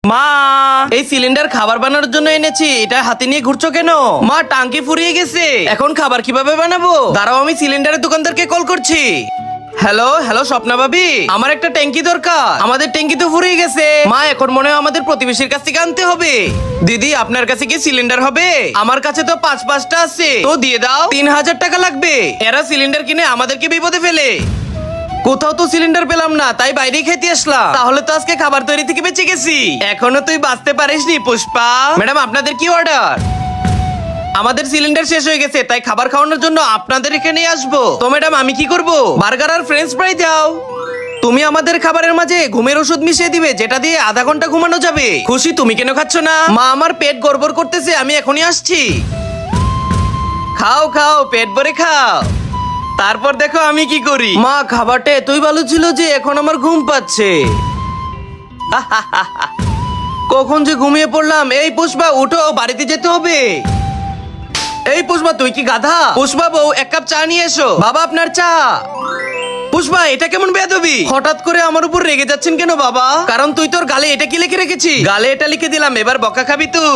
মা, এই সিলিন্ডার খাবার বানানোর জন্য এনেছি, এটা হাতে নিয়ে ঘুরছো কেন? মা, টাঙ্কি ফুরিয়ে গেছে, এখন খাবার কিভাবে বানাবো? দাঁড়াও, আমি সিলিন্ডারের দোকানদারকে কল করছি। হ্যালো হ্যালো, স্বপ্না ভাবি, আমার একটা ট্যাঙ্কি দরকার। আমাদের ট্যাঙ্কি তো ফুরিয়ে গেছে মা, এখন মনে হয় আমাদের প্রতিবেশীর কাছ থেকে আনতে হবে। দিদি, আপনার কাছে কি সিলিন্ডার হবে? আমার কাছে তো পাঁচটা আছে, তো দিয়ে দাও। 3000 টাকা লাগবে। এরা সিলিন্ডার কিনে আমাদেরকে বিপদে ফেলে। কোথাও তো সিলিন্ডার পেলাম না, তাই বাইরেই খেতে আসলাম। তাহলে তো আজকে খাবার তৈরি থেকে বেঁচে গেছি। এখনো তুই বাঁচতে পারিসনি পুষ্পা। ম্যাডাম, আপনাদের কি অর্ডার? আমাদের সিলিন্ডার শেষ হয়ে গেছে, তাই খাবার খাওয়ানোর জন্য আপনাদের এখানে আসবো। তো ম্যাডাম, আমি কি করব? বার্গার আর ফ্রেঞ্চ ফ্রাই দাও। তুমি আমাদের খাবারের মাঝে ঘুমের ওষুধ মিশিয়ে দিবে, যেটা দিয়ে আধা ঘন্টা ঘুমানো যাবে। খুশি, তুমি কেন খাচ্ছ না? মা, আমার পেট গড়বড় করতেছে, আমি এখনই আসছি। খাও খাও, পেট ভরে খাও, তারপর দেখো আমি কি করি। মা, খাবারটা এতই ভালো ছিল যে এখন আমার ঘুম পাচ্ছে। কখন যে ঘুমিয়ে পড়লাম। এই পুষ্পা, উঠো, বাড়িতে যেতে হবে। এই পুষ্পা, তুই কি গাধা? পুষ্পা বউ, এক কাপ চা নিয়ে এসো। বাবা, আপনার চা। পুষ্পা, এটা কেমন বেয়াদবি? হঠাৎ করে আমার উপর রেগে যাচ্ছেন কেন বাবা? কারণ তুই তোর গালে এটা কি লিখে রেখেছিস? গালে এটা লিখে দিলাম, এবার বকা খাবি তুই।